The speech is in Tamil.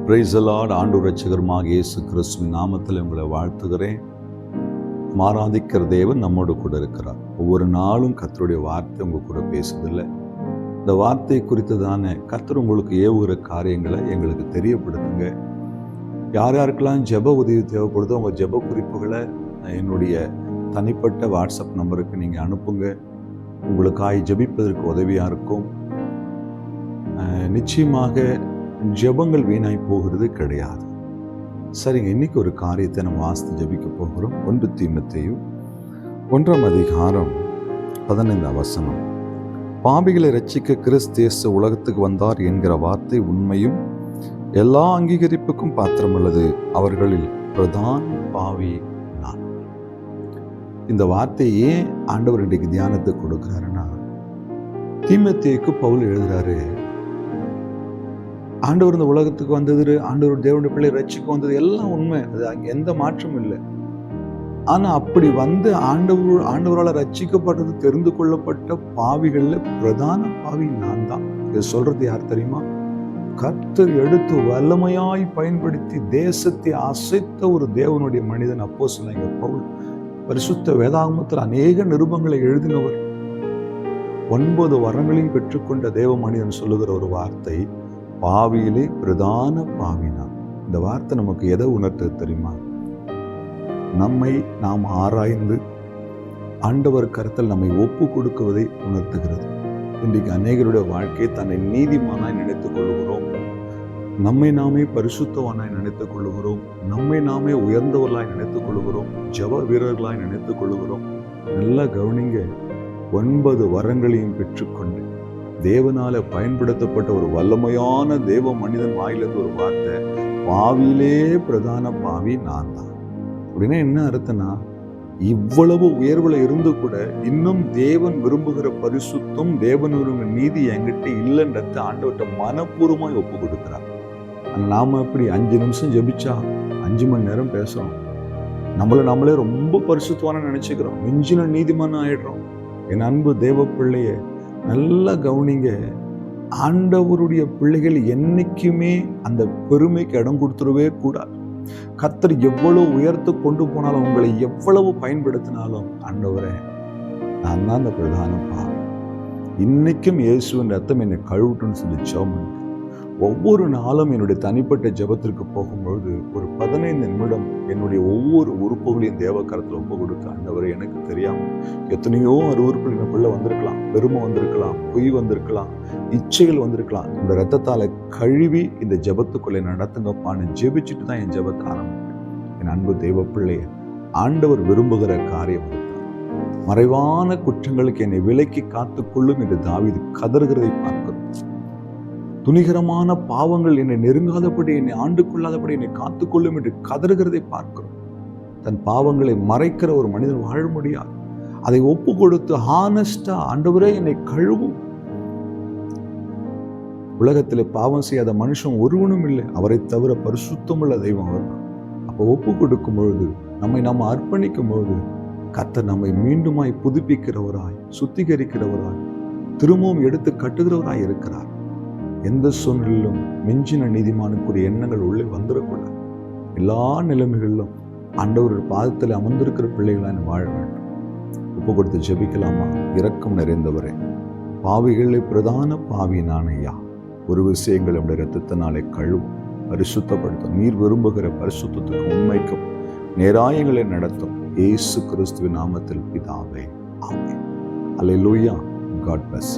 Praise the Lord. ஆண்டவர் இரட்சகருமாக இயேசு கிறிஸ்துவின் நாமத்தில் உங்களை வாழ்த்துகிறேன். ஆராதிக்கிற தேவன் நம்மோடு கூட இருக்கிறார். ஒவ்வொரு நாளும் கர்த்தருடைய வார்த்தை உங்க கூட பேசுதில்லை. இந்த வார்த்தை குறித்து தானே கர்த்தர் உங்களுக்கு ஏவுகிற காரியங்களை எங்களுக்கு தெரியப்படுத்துங்க. யார் யாருக்கெல்லாம் ஜெப உதவி தேவைப்படுதோ உங்கள் ஜெப குறிப்புகளை என்னுடைய தனிப்பட்ட வாட்ஸ்அப் நம்பருக்கு நீங்கள் அனுப்புங்க. உங்களுக்காய் ஜெபிப்பதற்கு உதவியாக இருக்கும். நிச்சயமாக ஜெபங்கள் வீணாய் போகிறது கிடையாது. சரிங்க, இன்னைக்கு ஒரு காரியத்தை நம்ம வாசித்து ஜெபிக்க போகிறோம். 1 தீமோத்தேயு 1:15 பாவிகளை ரட்சிக்க கிறிஸ்து இயேசு உலகத்துக்கு வந்தார் என்கிற வார்த்தை உண்மையும் எல்லா அங்கீகரிப்புக்கும் பாத்திரமுள்ளது. அவர்களில் பிரதான பாவி நான். இந்த வார்த்தையை ஏன் ஆண்டவர் இன்றைக்கு தியானத்தை கொடுக்கிறாருன்னா, தீமோத்தேயுக்கு பவுல் எழுதுறாரு, ஆண்டவர் இந்த உலகத்துக்கு வந்தது, ஆண்டவர் தேவனுடைய பிள்ளை ரட்சிக்க வந்தது எல்லாம் உண்மை, அது அங்கே எந்த மாற்றமும் இல்லை. ஆனா அப்படி வந்து ஆண்டவரால் ரட்சிக்கப்பட்டது தெரிந்து கொள்ளப்பட்ட பாவிகள்ல பிரதான பாவி நான் தான். இது சொல்றது யார் தெரியுமா? கர்த்தர் எடுத்து வல்லமையாய் பயன்படுத்தி தேசத்தை அசைத்த ஒரு தேவனுடைய மனிதன் அப்போஸ்தலனாகிய பவுல். பரிசுத்த வேதாகமத்தில் அநேக நிருபங்களை எழுதினவர். 9 வரங்களையும் பெற்றுக்கொண்ட தேவ மனிதன் சொல்லுகிற ஒரு வார்த்தை, பாவியிலே பிரதான பாவினா. இந்த வார்த்தை நமக்கு எதை உணர்த்தது தெரியுமா? நம்மை நாம் ஆராய்ந்து ஆண்டவர் கருத்தில் நம்மை ஒப்பு கொடுக்குவதை உணர்த்துகிறது. இன்றைக்கு அநேகருடைய வாழ்க்கையை தன்னை நீதிமானாய் நினைத்துக் கொள்ளுகிறோம். நம்மை நாமே பரிசுத்தவானாய் நினைத்துக் கொள்ளுகிறோம். நம்மை நாமே உயர்ந்தவர்களாய் நினைத்துக் கொள்ளுகிறோம். ஜெப வீரர்களாய் நினைத்துக் கொள்ளுகிறோம். நல்லா கவனிங்க, 9 வரங்களையும் பெற்றுக்கொண்டு தேவனால பயன்படுத்தப்பட்ட ஒரு வல்லமையான தேவ மனிதன் வாயிலிருந்து ஒரு வார்த்தை, பாவியிலே பிரதான பாவி நான் தான். அப்படின்னா என்ன அர்த்தம்னா, இவ்வளவு உயர்வுல இருந்து கூட இன்னும் தேவன் விரும்புகிற பரிசுத்தம், தேவன் விரும்புகிற நீதி என்கிட்ட இல்லைன்றத ஆண்டவர்கிட்ட மனப்பூர்வமாய் ஒப்பு கொடுக்கிறார். நாம எப்படி 5 நிமிஷம் ஜெபிச்சா 5 மணி நேரம் பேசுறோம். நம்மளே ரொம்ப பரிசுத்தமான நினைச்சுக்கிறோம், மிஞ்சின நீதிமான ஆயிடுறோம். என் அன்பு தேவ பிள்ளையே, நல்லா கவனிங்க, ஆண்டவருடைய பிள்ளைகள் என்னைக்குமே அந்த பெருமைக்கு இடம் கொடுத்துடவே கூடாது. கர்த்தர் எவ்வளவு உயர்த்து கொண்டு போனாலும், உங்களை எவ்வளவு பயன்படுத்தினாலும், ஆண்டவரே நான் தான் அந்த பிரதான பாவி, இன்னைக்கும் இயேசுவின் ரத்தம் என்னை கழுவுட்டுன்னு சொல்லி ஜெபம் பண்ணுங்க. ஒவ்வொரு நாளும் என்னுடைய தனிப்பட்ட ஜெபத்திற்கு போகும்பொழுது ஒரு 15 நிமிடம் என்னுடைய ஒவ்வொரு உறுப்புகளையும் தேவ கரத்தில் ஒப்பு கொடுக்க, ஆண்டவரே எனக்கு தெரியாம எத்தனையோ அருவருப்புகள் எனக்குள்ள வந்திருக்கலாம், பெருமை வந்திருக்கலாம், பொய் வந்திருக்கலாம், இச்சைகள் வந்திருக்கலாம். இந்த ரத்தத்தால கழுவி இந்த ஜெபத்துக்குள்ளே நடத்துங்கப்பான்னு ஜெபிச்சுட்டு தான் என் ஜெபத்தை ஆரம்பிப்பேன். என் அன்பு தெய்வ பிள்ளைய, ஆண்டவர் விரும்புகிற காரியம் மறைவான குற்றங்களுக்கு என்னை விலக்கி காத்துக்கொள்ளும் என்று தாவீது கதறுகிறதை பார்க்கிறோம். துணிகரமான பாவங்கள் என்னை நெருங்காதபடி, என்னை ஆண்டு கொள்ளாதபடி என்னை காத்துக்கொள்ளும் என்று கதறுகிறதை பார்க்கிறோம். தன் பாவங்களை மறைக்கிற ஒரு மனிதன் வாழ முடியாது. அதை ஒப்பு கொடுத்து ஹானஸ்டா, ஆண்டவரே என்னை கழுவும். உலகத்தில் பாவம் செய்யாத மனுஷன் ஒருவனும் இல்லை, அவரை தவிர பரிசுத்தமுள்ள தெய்வம் அவர் தான். அப்போ ஒப்பு கொடுக்கும் பொழுது, நம்மை நாம் அர்ப்பணிக்கும் பொழுது, கர்த்தர் நம்மை மீண்டுமாய் புதுப்பிக்கிறவராய், சுத்திகரிக்கிறவராய், திரும்பவும் எடுத்து கட்டுகிறவராய் இருக்கிறார். எந்த சூழ்நிலையிலும் மிஞ்சின நீதிமானுக்குரிய எண்ணங்கள் உள்ளே வந்துடக்கூடாது. எல்லா நிலைமைகளிலும் ஆண்டவர் பாதத்தில் அமர்ந்திருக்கிற பிள்ளைகளாக வாழ வேண்டும். ஒப்பு கொடுத்து ஜெபிக்கலாமா? இரக்கம் நிறைந்தவரே, பாவிகளே பிரதான பாவி நான் ஐயா. ஒரு விஷயங்கள் நம்முடைய இரத்தத்தினாலே கழுவும், பரிசுத்தப்படுத்தும். நீர் விரும்புகிற பரிசுத்தத்துக்கு உண்மைக்கும் நேராயங்களை நடத்தும். இயேசு கிறிஸ்துவின் நாமத்தில் பிதாவே, ஆமென். அல்லேலூயா. God plus.